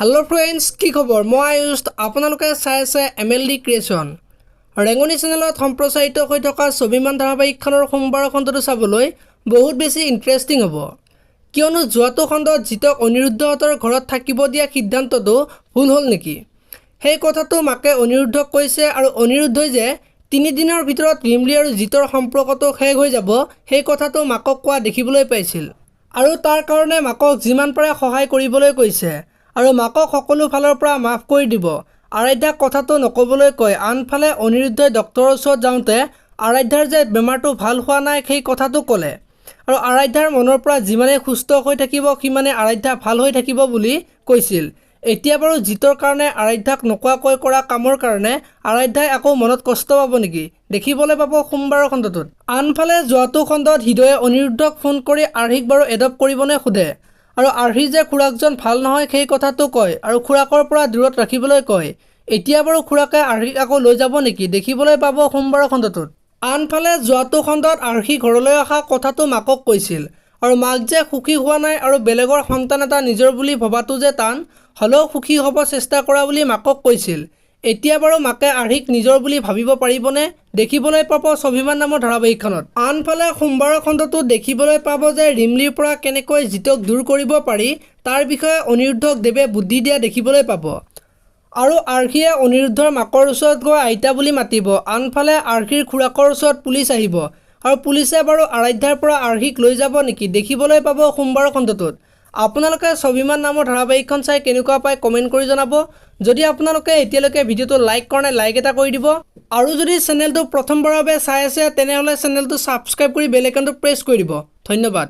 Hello friends की खबर मैं आयुष आपलोके चाই আছে MLD क्रिएशन रेंगनी चेनेলত सम्प्रचारित হৈ থকা ছবিমান ধাৰাবাহিকখনৰ সোমবাৰৰ খণ্ডটো চাবলৈ বহুত বেছি ইন্টাৰেষ্টিং হ'ব কিয়নো যোৱাটো খণ্ডত জিতক অনিৰুদ্ধহঁতৰ ঘৰত থাকিব দিয়া সিদ্ধান্তটো ভুল হ'ল নেকি সেই কথাটো মাকে অনিৰুদ্ধক কৈছে আৰু অনিৰুদ্ধই যে 3 দিনৰ ভিতৰত ৰিমলি আৰু জিতৰ সম্পৰ্কটো শেষ হৈ যাব সেই কথাটো মাকক কোৱা দেখিবলৈ পাইছিল আৰু তাৰ কাৰণে মাকক যিমান পাৰে সহায় কৰিবলৈ কৈছে আৰু মাকক সকলো ফালৰ পৰা মাফ কৰি দিব আৰাধ্যাক কথাটো নকবলৈ কয় আনফালে অনিৰুদ্ধই ডক্টৰৰ ওচৰত যাওঁতে আৰাধ্যাৰ যে বেমাৰটো ভাল হোৱা নাই সেই কথাটো ক'লে আৰু আৰাধ্যাৰ মনৰ পৰা যিমানে সুস্থ হৈ থাকিব সিমানে আৰাধ্যা ভাল হৈ থাকিব বুলি কৈছিল এতিয়া বাৰু জিতৰ কাৰণে আৰাধ্যাক নকোৱাকৈ কৰা কামৰ কাৰণে আৰাধ্যাই আকৌ মনত কষ্ট পাব নেকি দেখিবলৈ পাব সোমবাৰৰ খণ্ডটোত আনফালে যোৱাটো খণ্ডত হৃদয়ে অনিৰুদ্ধক ফোন কৰি আৰ্হিক বাৰু এডপ্ট কৰিবনে সোধে আৰু আৰ্হি যে খুৰাকজন ভাল নহয় সেই কথাটো কয় আৰু খুৰাকৰ পৰা দূৰত ৰাখিবলৈ কয় এতিয়া বাৰু খুৰাকে আৰ্হিক আকৌ লৈ যাব নেকি দেখিবলৈ পাব সোমবাৰৰ খণ্ডটোত আনফালে যোৱাটো খণ্ডত আৰ্হি ঘৰলৈ অহা কথাটো মাকক কৈছিল আৰু মাক যে সুখী হোৱা নাই আৰু বেলেগৰ সন্তান এটা নিজৰ বুলি ভবাটো যে টান হলেও সুখী হ'ব চেষ্টা কৰা বুলি মাকক কৈছিল এতিয়া বাৰু মাকে আৰ্হিক নিজৰ বুলি ভাবিব পাৰিবনে দেখিবলৈ পাব স্বাভিমান নামৰ ধাৰাবাহিকখনত আনফালে সোমবাৰৰ খণ্ডটো দেখিবলৈ পাব যে ৰিমলিৰ পৰা কেনেকৈ জিতক দূৰ কৰিব পাৰি তাৰ বিষয়ে অনিৰুদ্ধক দেৱে বুদ্ধি দিয়া দেখিবলৈ পাব আৰু আৰ্হিয়ে অনিৰুদ্ধৰ মাকৰ ওচৰত গৈ আইতা বুলি মাতিব আনফালে আৰ্হিৰ খুৰাকৰ ওচৰত পুলিচ আহিব আৰু পুলিচে বাৰু আৰাধ্যাৰ পৰা আৰ্হিক লৈ যাব নেকি দেখিবলৈ পাব সোমবাৰৰ খণ্ডটোত আপোনালোকে স্বাভিমান নামৰ ধাৰাবাহিকখন চাই কেনেকুৱা পায় কমেন্ট কৰি জনাব যদি আপোনালোকে এতিয়ালৈকে ভিডিওটো লাইক কৰা নাই লাইক এটা কৰি দিব আৰু যদি চেনেলটো প্ৰথমবাৰৰ বাবে চাই আছে তেনেহলে চেনেলটো সাবস্ক্ৰাইব কৰি বেল আইকনটো প্ৰেছ কৰি দিব ধন্যবাদ।